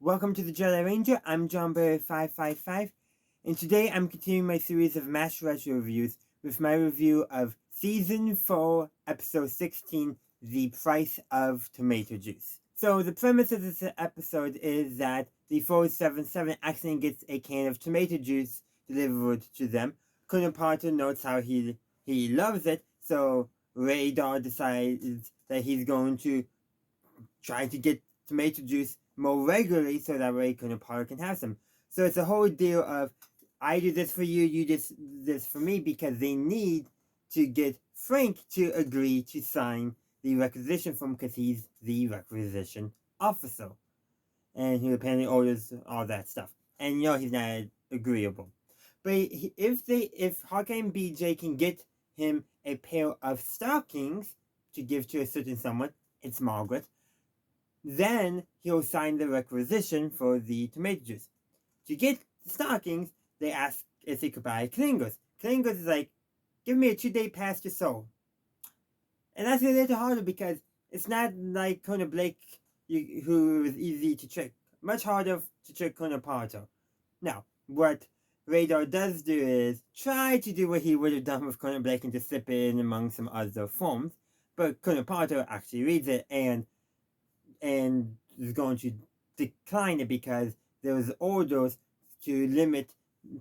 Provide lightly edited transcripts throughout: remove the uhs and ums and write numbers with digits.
Welcome to the Jedi Ranger. I'm John Bear 555, and today I'm continuing my series of Mash Wikia reviews with my review of Season 4, Episode 16, The Price of Tomato Juice. So the premise of this episode is that the 477 accidentally gets a can of tomato juice delivered to them. Colonel Potter notes how he loves it, so Radar decides that he's going to try to get tomato juice more regularly so that way Colonel Potter can have some. So it's a whole deal of I do this for you, you do this for me, because they need to get Frank to agree to sign the requisition form because he's the requisition officer. And he apparently orders all that stuff. And he's not agreeable. But if Hawkeye and BJ can get him a pair of stockings to give to a certain someone, it's Margaret, then he'll sign the requisition for the tomato juice. To get the stockings, they ask if they could buy Klingos. Klingos is like, give me a 2-day pass to Seoul. And that's a little harder because it's not like Colonel Blake, who is easy to trick. Much harder to trick Colonel Potter. Now, what Radar does do is try to do what he would have done with Colonel Blake and just slip it in among some other forms. But Colonel Potter actually reads it and is going to decline it because there was orders to limit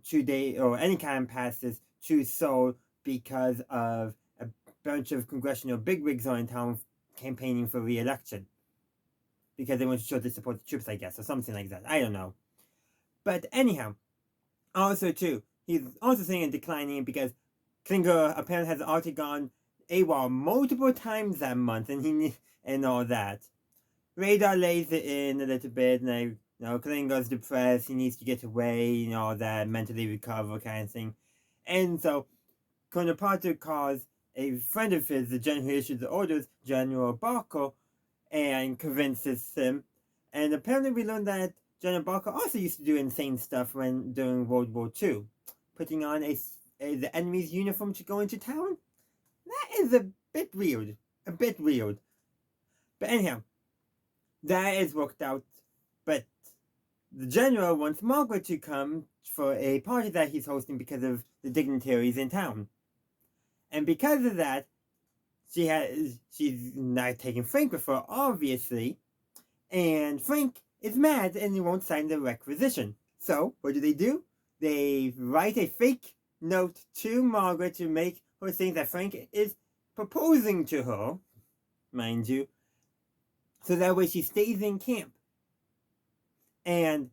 2-day or any kind of passes to Seoul because of a bunch of congressional bigwigs are in town campaigning for re-election. Because they want to show they support the troops, I guess, or something like that. I don't know. But anyhow, also too, he's also saying declining because Klinger apparently has already gone AWOL multiple times that month and all that. Radar lays it in a little bit, and Klingo's depressed, he needs to get away, all that, mentally recover kind of thing. And so, Colonel Potter calls a friend of his, the general who issues the orders, General Barker, and convinces him. And apparently we learned that General Barker also used to do insane stuff during World War II. Putting on the enemy's uniform to go into town? That is a bit weird. But anyhow, that is worked out, but the general wants Margaret to come for a party that he's hosting because of the dignitaries in town. And because of that, she's not taking Frank with her, obviously, and Frank is mad and he won't sign the requisition. So, what do? They write a fake note to Margaret to make her think that Frank is proposing to her, mind you, so that way she stays in camp. And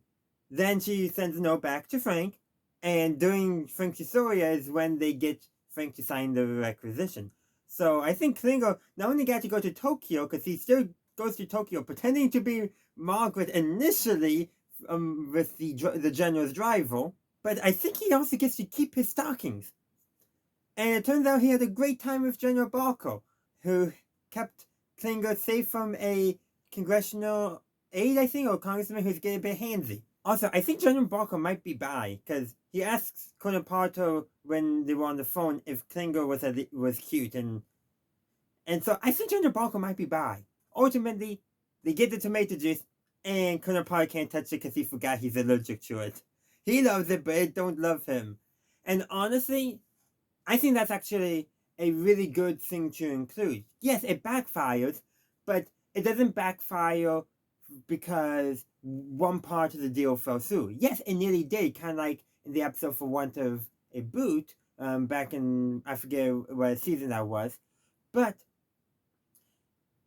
then she sends a note back to Frank. And during Frank's euphoria is when they get Frank to sign the requisition. So I think Klingo not only got to go to Tokyo, because he still goes to Tokyo pretending to be Margaret initially with the general's driver, but I think he also gets to keep his stockings. And it turns out he had a great time with General Barker, who kept Klingo safe from a congressional aide, I think, or congressman who's getting a bit handsy. Also, I think General Barker might be bi, because he asks Colonel Potter when they were on the phone if Klingo was cute, and so I think General Barker might be bi. Ultimately, they get the tomato juice, and Colonel Potter can't touch it because he forgot he's allergic to it. He loves it, but it don't love him. And honestly, I think that's actually a really good thing to include. Yes, it backfires, but it doesn't backfire because one part of the deal fell through. Yes, it nearly did, kind of like in the episode For Want of a Boot, back in, I forget what season that was. But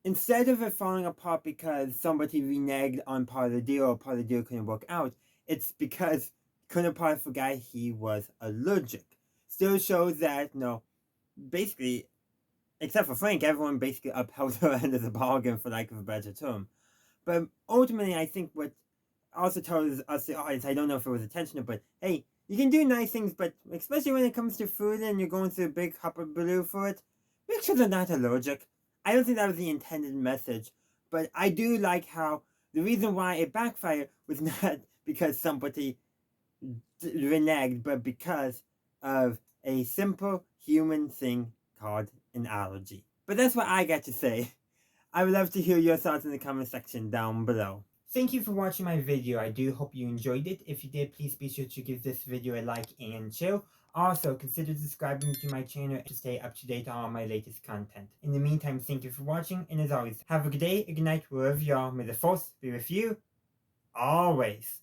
instead of it falling apart because somebody reneged on part of the deal or part of the deal couldn't work out, it's because Colonel Potter forgot he was allergic. Still shows that, basically, except for Frank, everyone basically upheld her end of the bargain, for lack of a better term. But ultimately, I think what also tells us, the audience, I don't know if it was intentional, but hey, you can do nice things, but especially when it comes to food and you're going through a big hullabaloo for it, make sure they're not allergic. I don't think that was the intended message, but I do like how the reason why it backfired was not because somebody reneged, but because of a simple human thing called an allergy. But that's what I got to say. I would love to hear your thoughts in the comment section down below. Thank you for watching my video. I do hope you enjoyed it. If you did, please be sure to give this video a like and share. Also, consider subscribing to my channel to stay up to date on all my latest content. In the meantime, thank you for watching, and as always, have a good day, a good night, wherever you are. May the force be with you always.